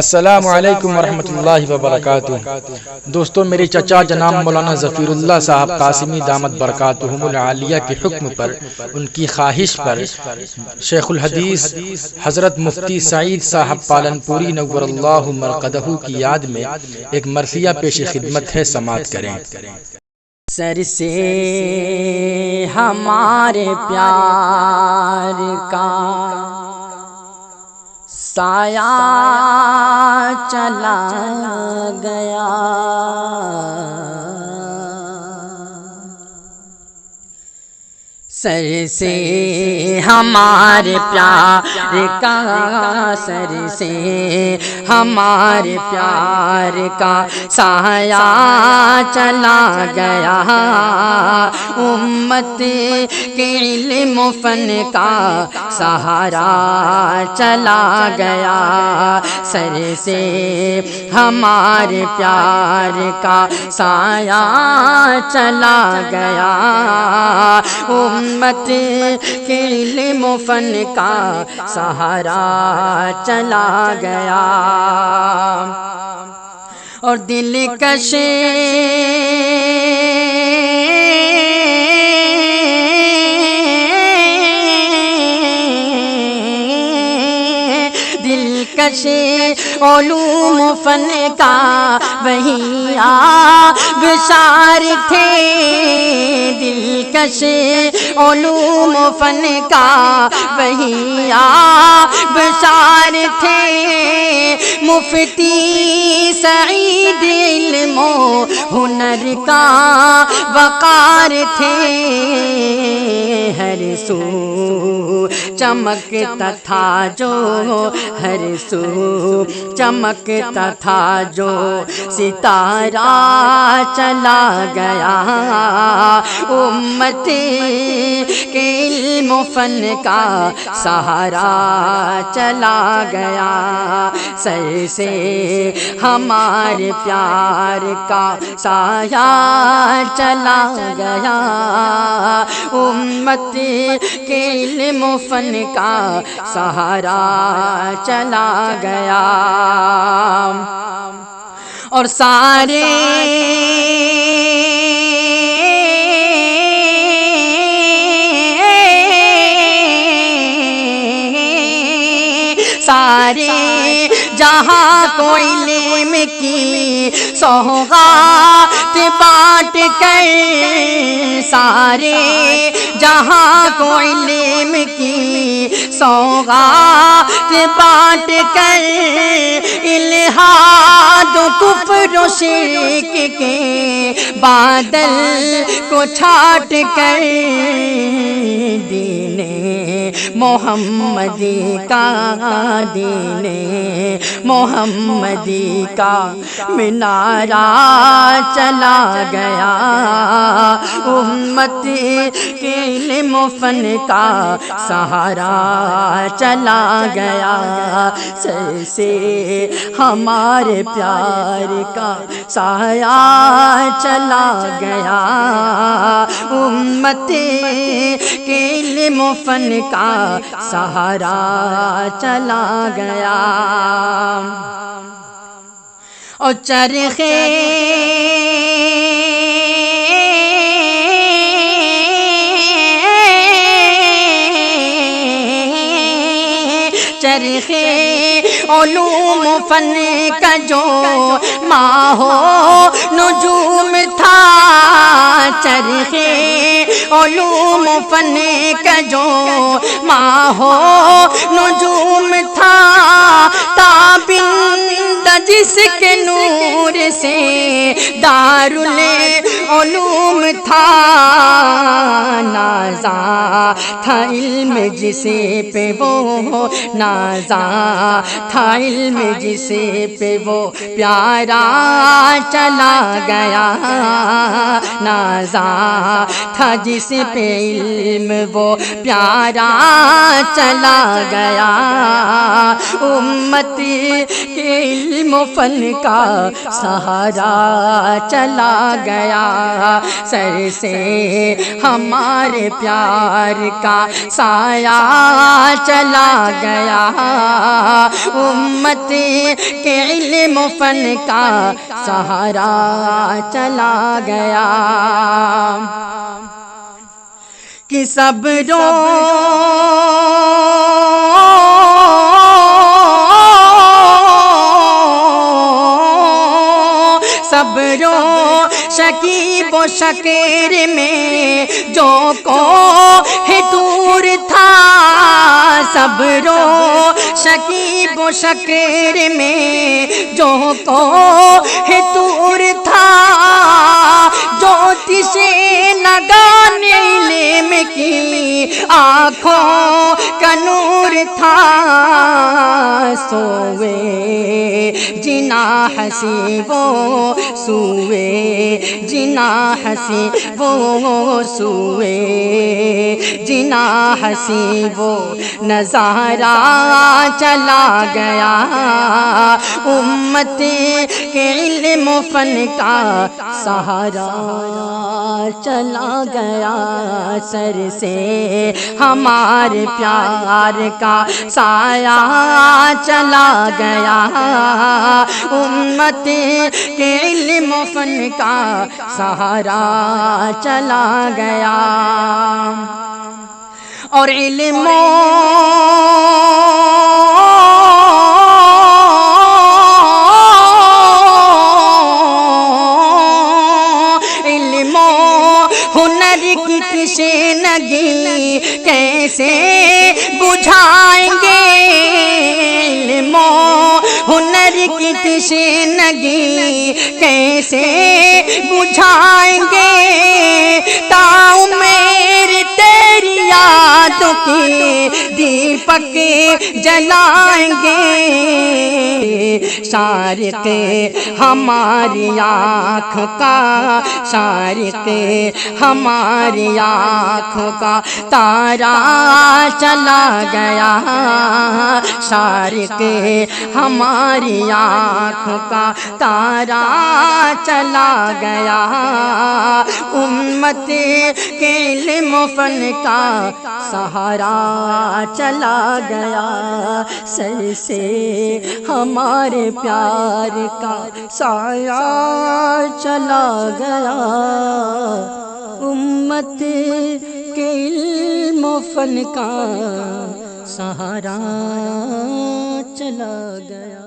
السلام علیکم ورحمۃ اللہ وبرکاتہ۔ دوستو، میرے چچا جناب مولانا ظفیر اللہ صاحب قاسمی دامت برکاتہم العالیہ کے حکم پر، ان کی خواہش پر، شیخ الحدیث حضرت مفتی سعید صاحب پالنپوری نور اللہ مرقدہ کی یاد میں ایک مرثیہ پیش خدمت ہے، سماعت کریں۔ سر سے ہمارے پیار کا سایہ چلا گیا، سر سے ہمارے پیار کا، سر سے ہمارے پیار کا سایہ چلا گیا، امت کے علم و فن کا سہارا چلا گیا، سر سے ہمارے پیار کا سایہ چلا گیا، امت کے علم و فن کا سہارا چلا گیا، اور دلکش علوم و فن کا وہی آبشار تھے، دلکش علوم و فن کا وہی آبشار تھے، مفتی سعید علم و ہنر کا وقار تھے، ہر سو چمکتا تھا جو، ہر سو چمکتا تھا جو ستارہ چلا گیا، امت کے علم و فن کا سہارا چلا گیا، سر سے ہمارے پیار کا سایہ چلا گیا، امت کے علم و فن کا سہارا چلا گیا، اور سارے جہاں کو علم کی سوغات بانٹ کر، سارے جہاں کو علم کی سوغات بانٹ کر، الہاد و کفر و شرک کے بادل کو چھاٹ کر، دین محمدی کا، دین محمدی کا منارہ چلا گیا، امت کے علم و فن کا سہارا چلا گیا، سر سے ہمارے پیار کا سایہ چلا گیا، امت کے علم و فن کا سہارا چلا گیا، اور چرخے علوم و فن کا جو ماہو نجوم تھا، چرخے علوم و فن کا جو ماہو نجوم تھا، تابند جس کے نور سے دارالعلوم تھا، نازا تھا علم جسے پہ وہ، نازا تھا علم جسے پہ وہ پیارا چلا گیا، نازا تھا جس پہ علم وہ پیارا چلا گیا، امت کے علم و فن کا سہارا چلا گیا، سر سے ہمارے پیار کا سایہ چلا گیا، امت کے علم و فن کا سہارا چلا گیا، کہ سب صبرو شکیب و شکر میں جو کوہ طور تھا، صبرو شکیب و شکر میں جو کوہ طور تھا، جو تشے نگان علم کی آنکھوں کا نور تھا، سوئے جنا ہنسی وہ سوئے جنا ہنسی وہ سوئے جنا ہنسی وہ نظارہ چلا گیا، امت کے علم و فن کا سہارا چلا گیا، سر سے ہمارے پیار کا سایہ چلا گیا، امت کے علم و فن کا سہارا چلا گیا، اور علم کی تشنگی کیسے بجھائیں گے، علم و ہنر کی تشنگی کیسے بجھائیں گے، تعمیر تیری یادوں کی دیپک جلائیں گے، شارق ہماری آنکھ کا شارق ہماری آنکھوں کا تارا چلا گیا، شارق ہماری آنکھوں کا تارا چلا گیا، امت کے علم و فن کا سہارا چلا گیا، سر سے ہمارے پیار کا سایہ چلا گیا، امت کے علم و فن کا سہارا چلا گیا۔